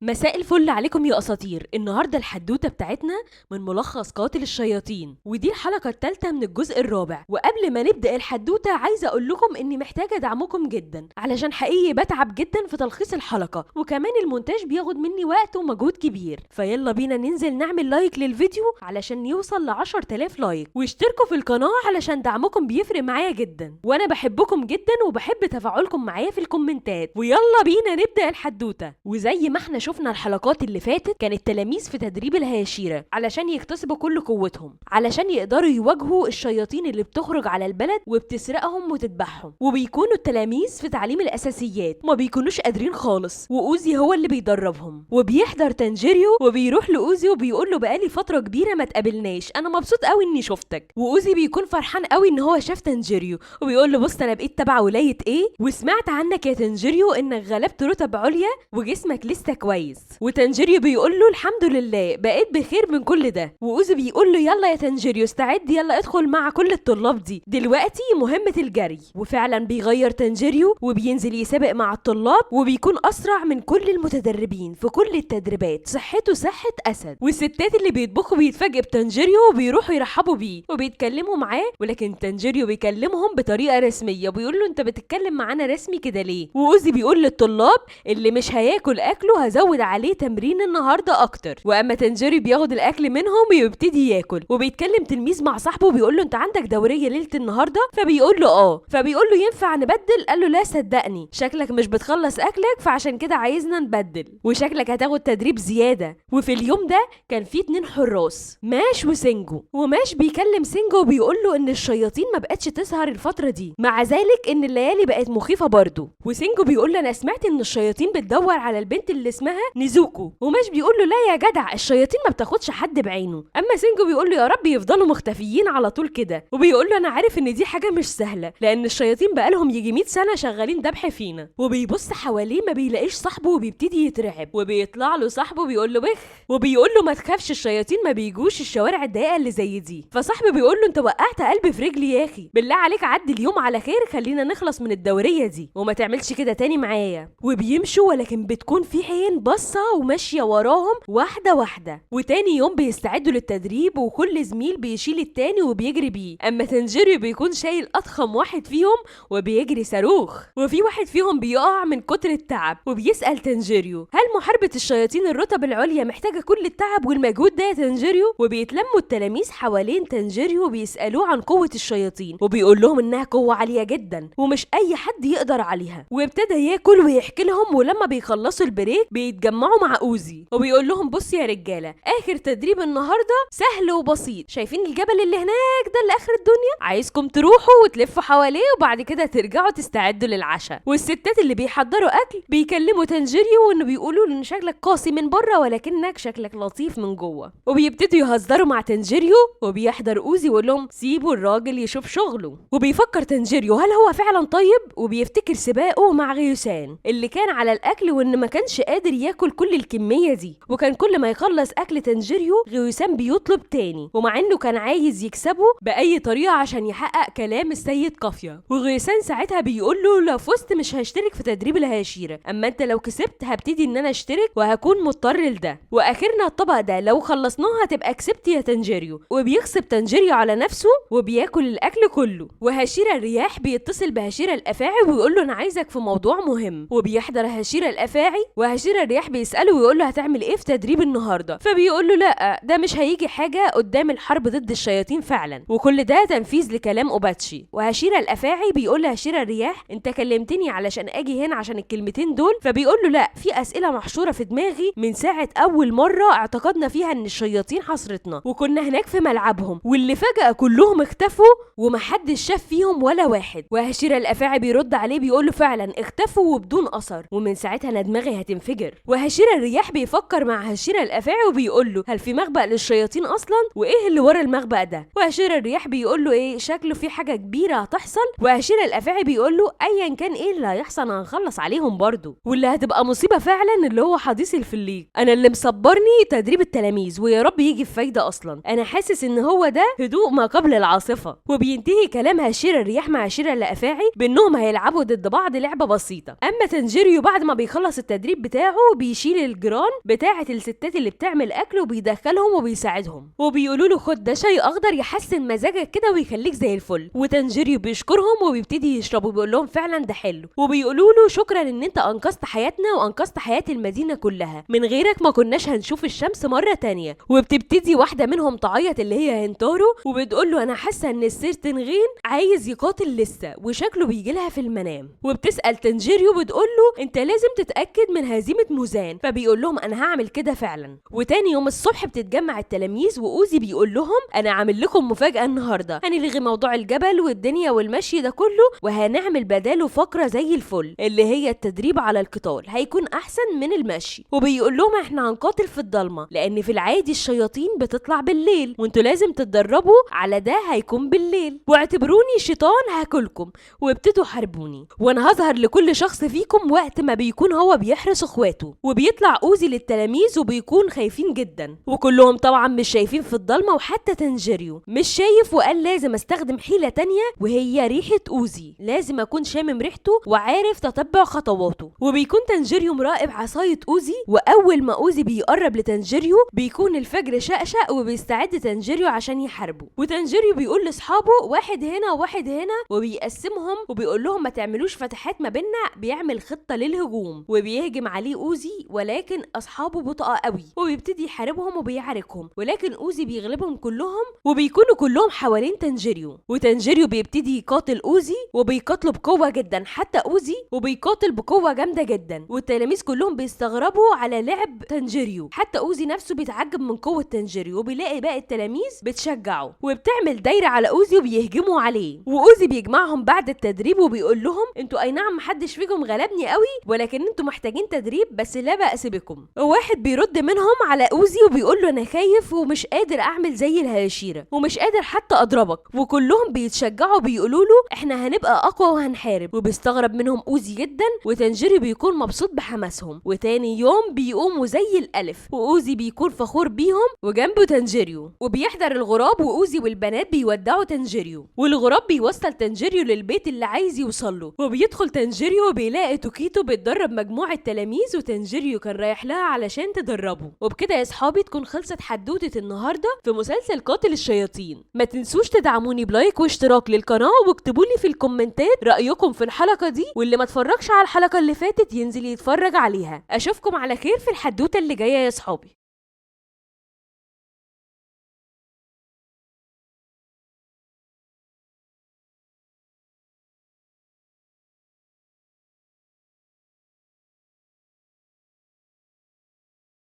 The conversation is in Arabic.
مساء الفل عليكم يا اساطير. النهارده الحدوته بتاعتنا من ملخص قاتل الشياطين، ودي الحلقه الثالثه من الجزء الرابع. وقبل ما نبدا الحدوته عايزه اقول لكم اني محتاجه دعمكم جدا، علشان حقيقي بتعب جدا في تلخيص الحلقه، وكمان المونتاج بياخد مني وقت ومجهود كبير. فيلا بينا ننزل نعمل لايك للفيديو علشان يوصل ل 10000 لايك، واشتركوا في القناه علشان دعمكم بيفرق معايا جدا، وانا بحبكم جدا وبحب تفاعلكم معايا في الكومنتات. ويلا بينا نبدا الحدوته. وزي ما احنا شفنا الحلقات اللي فاتت، كان التلاميذ في تدريب الهياشيرة علشان يكتسبوا كل قوتهم، علشان يقدروا يواجهوا الشياطين اللي بتخرج على البلد وبتسرقهم وتذبحهم. وبيكونوا التلاميذ في تعليم الاساسيات، ما بيكونوش قادرين خالص، واوزي هو اللي بيدربهم. وبيحضر تانجيريو وبيروح لاوزي وبيقول له بقالي فتره كبيره ما تقابلناش، انا مبسوط قوي اني شفتك. واوزي بيكون فرحان قوي ان هو شاف تانجيريو، وبيقول له بص انا بقيت تبع ولايه ايه، وسمعت عنك يا تانجيريو انك غلبت رتب عليا وجسمك لسه كويس. وتانجيريو بيقول له الحمد لله بقيت بخير من كل ده. واوزي بيقول له يلا يا تانجيريو استعد، يلا ادخل مع كل الطلاب دي دلوقتي مهمة الجري. وفعلا بيغير تانجيريو وبينزل يسابق مع الطلاب، وبيكون اسرع من كل المتدربين في كل التدريبات، صحته صحة اسد. والستات اللي بيطبخوا بيتفاجئوا بتانجيريو وبيروحوا يرحبوا بيه وبيتكلموا معاه، ولكن تانجيريو بيكلمهم بطريقة رسمية، وبيقول له انت بتتكلم معانا رسمي كده ليه؟ واوزي بيقول للطلاب اللي مش هياكل اكله هزود عليه تمرين النهارده اكتر. واما تنجيري بياخد الاكل منهم ويبتدي ياكل، وبيتكلم تلميذ مع صاحبه وبيقول له انت عندك دوريه ليله النهارده؟ فبيقول له اه. فبيقول له ينفع نبدل؟ قال له لا صدقني، شكلك مش بتخلص اكلك فعشان كده عايزنا نبدل، وشكلك هتاخد تدريب زياده. وفي اليوم ده كان في 2 حراس، ماش وسينجو. وماش بيكلم سينجو وبيقول له ان الشياطين ما بقتش تسهر الفتره دي، مع ذلك ان الليالي بقت مخيفه برضه. وسينجو بيقول له انا سمعت ان الشياطين بتدور على البنت اللي اسمها نيزوكو. وماش بيقول له لا يا جدع، الشياطين ما بتاخدش حد بعينه. اما سينجو بيقول له يا رب يفضلوا مختفيين على طول كده. وبيقول له انا عارف ان دي حاجه مش سهله، لان الشياطين بقالهم يجي 100 سنه شغالين ذبح فينا. وبيبص حواليه ما بيلاقيش صاحبه وبيبتدي يترعب، وبيطلع له صاحبه بيقول له بخ، وبيقول له ما تخافش الشياطين ما بيجوش الشوارع الضيقه اللي زي دي. فصاحبه بيقول له انت وقعت قلبي في رجلي يا اخي، بالله عليك عدي اليوم على خير، خلينا نخلص من الدوريه دي وما تعملش كده تاني معايا. وبيمشوا، ولكن بتكون في عين بصه وماشيه وراهم واحده واحده. وتاني يوم بيستعدوا للتدريب، وكل زميل بيشيل التاني وبيجري بيه. اما تنجيريو بيكون شايل اضخم واحد فيهم وبيجري صاروخ. وفي واحد فيهم بيقع من كتر التعب، وبيسأل تنجيريو هل محاربة الشياطين الرتب العليا محتاجة كل التعب والمجهود ده يا تنجيريو؟ وبيتلموا التلاميذ حوالين تنجيريو وبيسألوه عن قوة الشياطين، وبيقول لهم انها قوة عالية جدا ومش اي حد يقدر عليها. وابتدى ياكل ويحكي لهم، ولما بيخلصوا البريك بيتجمعوا مع اوزي وبيقول لهم بصوا يا رجالة، اخر تدريب النهارده سهل وبسيط، شايفين الجبل اللي هناك ده اللي اخر الدنيا؟ عايزكم تروحوا وتلفوا حواليه وبعد كده ترجعوا تستعدوا للعشاء. والستات اللي بيحضروا اكل بيكلموا تنجيريو وانه بيقولوا له ان شكلك قاسي من بره ولكنك شكلك لطيف من جوه. وبيبتدوا يهزروا مع تنجيريو، وبيحضر اوزي ويقول لهم سيبوا الراجل يشوف شغله. وبيفكر تنجيريو هل هو فعلا طيب، وبيفتكر سباقه مع غيوسان اللي كان على الاكل وان ما كانش قادر ياكل كل الكميه دي، وكان كل ما يخلص اكل تنجيريو غيوسان بيطلب تاني، ومع انه كان عايز يكسبه باي طريقه عشان يحقق كلام السيد قافيه. وغيوسان ساعتها بيقول له لو فزت مش هشترك في تدريب الهياشيره، اما انت لو كسبت هبتدي ان انا اشترك وهكون مضطر لده، واخرنا الطبق ده لو خلصناه هتبقى كسبت يا تنجيريو. وبيغصب تنجيريو على نفسه وبياكل الاكل كله. وهشيرة الرياح بيتصل بهشيرة الافاعي ويقول له انا عايزك في موضوع مهم. وبيحضر هشيرة الافاعي، وهشيرة الرياح بيساله ويقول له هتعمل ايه في تدريب النهارده؟ فبيقول له لا ده مش هيجي حاجه قدام الحرب ضد الشياطين فعلا، وكل ده تنفيذ لكلام اوباتشي. وهشيرة الافاعي بيقول لهشيرة الرياح انت كلمتني علشان اجي هنا عشان الكلمتين دول؟ فبيقول له لا، في اسئله محشوره في دماغي من ساعه اول مره اعتقدنا فيها ان الشياطين حصرتنا، وكنا هناك في ملعبهم واللي فجاه كلهم اختفوا ومحدش شاف فيهم ولا واحد. وهشيرة الافاعي بيرد عليه بيقول له فعلا اختفوا وبدون اثر، ومن ساعتها انا دماغي هتنفجر. وهشيرة الرياح بيفكر مع هشيرة الافاعي وبيقول له هل في مخبأ للشياطين اصلا، وايه اللي ورا المخبأ ده؟ وهشيرة الرياح بيقول له ايه شكله في حاجه كبيره هتحصل. وهشيرة الافاعي بيقول له ايا كان ايه اللي هيحصل هنخلص عليهم برضو، واللي هتبقى مصيبه فعلا اللي هو حديث الفليج. انا اللي مصبرني تدريب التلاميذ، ويا رب يجي في فايده، اصلا انا حاسس ان هو ده هدوء ما قبل العاصفه. وبينتهي كلام هشيرة الرياح مع هشيرة الافاعي بانهم هيلعبوا ضد بعض لعبه بسيطه. اما تنجيريو بعد ما بيخلص التدريب بتاعه بيشيل الجيران بتاعه الستات اللي بتعمل اكل وبيدخلهم وبيساعدهم، وبيقولوا له خد ده شاي اخضر يحسن مزاجك كده ويخليك زي الفل. وتنجيريو بيشكرهم وبيبتدي يشرب وبيقول لهم فعلا ده حلو، وبيقولوا له شكرا ان انت انقذت حياتنا وانقذت حياة المدينة كلها، من غيرك ما كناش هنشوف الشمس مرة تانية. وبتبتدي واحدة منهم تعيط اللي هي هنتارو، وبتقول له انا حاسة ان السير تنغين عايز يقاتل لسه وشكله بيجي لها في المنام. وبتسأل تنجيريو بتقول له انت لازم تتأكد من هزيمة موزان، فبيقول لهم انا هعمل كده فعلا. وتاني يوم الصبح بتتجمع التلاميذ واوزي بيقول لهم انا عامل لكم مفاجأة النهاردة، هنلغي موضوع الجبل والدنيا والمشي ده كله وهنعمل بداله فقرة زي الفل اللي هي التدريب على القتال، هيكون احسن من المشي. وبيقول لهم احنا هنقاتل في الضلمة لان في العادي الشياطين بتطلع بالليل وانتوا لازم تتدربوا على ده هيكون بالليل، واعتبروني شيطان هاكلكم وابتدوا حاربوني، وانا هظهر لكل شخص فيكم وقت ما بيكون هو بيحرس اخواته. وبيطلع اوزي للتلاميذ وبيكون خايفين جدا، وكلهم طبعا مش شايفين في الضلمة، وحتى تنجيريو مش شايف وقال لازم استخدم حيلة تانية وهي ريحة اوزي، لازم اكون شامم ريحته وعارف تتبع خطواته. وبيكون تنجيريو مراقب عصاية اوزي، واول ما اوزي بيقرب لتنجيريو بيكون الفجر شقشق وبيستعد تنجيريو عشان يحاربه. وتنجيريو بيقول لاصحابه واحد هنا وواحد هنا وبيقسمهم وبيقول لهم ما تعملوش فتحات ما بيننا، بيعمل خطة للهجوم وبيهجم عليه اوزي، ولكن اصحابه بطاقة قوي وبيبتدي يحاربهم وبيعاركهم، ولكن اوزي بيغلبهم كلهم وبيكونوا كلهم حوالين تنجيريو. وتنجيريو بيبتدي يقاتل اوزي وبيقاتله بقوة جدا، حتى اوزي وبيقاتل بقوة جامدة جدا، والتلاميذ كلهم بيستغربوا على لعب تنجيريو، حتى اوزي نفسه بيتعجب من قوة تنجيريو، وبيلاقي باقي التلاميذ بتشجعه وبتعمل دايرة على اوزي وبيهجموا عليه. واوزي بيجمعهم بعد التدريب وبيقول لهم انتوا اي نعم محدش فيكم غلبني قوي، ولكن انتوا محتاجين تدريب بس لا بأس بكم. واحد بيرد منهم على اوزي وبيقول له انا خايف ومش قادر اعمل زي الهشيرة ومش قادر حتى اضربك، وكلهم بيتشجعوا بيقولوا له احنا هنبقى اقوى وهنحارب. وبيستغرب منهم اوزي جدا، وتنجيري بيكون مبسوط بحماسهم. وتاني يوم بيقوموا زي الالف، واوزي بيكون فخور بيهم وجنبه تنجيريو، وبيحضر الغراب واوزي والبنات بيودعوا تنجيريو، والغراب بيوصل تنجيريو للبيت اللي عايز يوصله. وبيدخل تنجيريو وبيلاقي توكيتو بتدرب مجموعة تلاميذ، وتنجيريو كان رايح لها علشان تدربه. وبكده يا اصحابي تكون خلصت حدوتة النهارده في مسلسل قاتل الشياطين. ما تنسوش تدعموني بلايك واشتراك للقناة، واكتبوا لي في الكومنتات رأيكم في الحلقة دي، واللي ما اتفرجش على الحلقة اللي فاتت ينزل يتفرج عليها. اشوفكم على خير في الحدوتة اللي جاية يا اصحابي.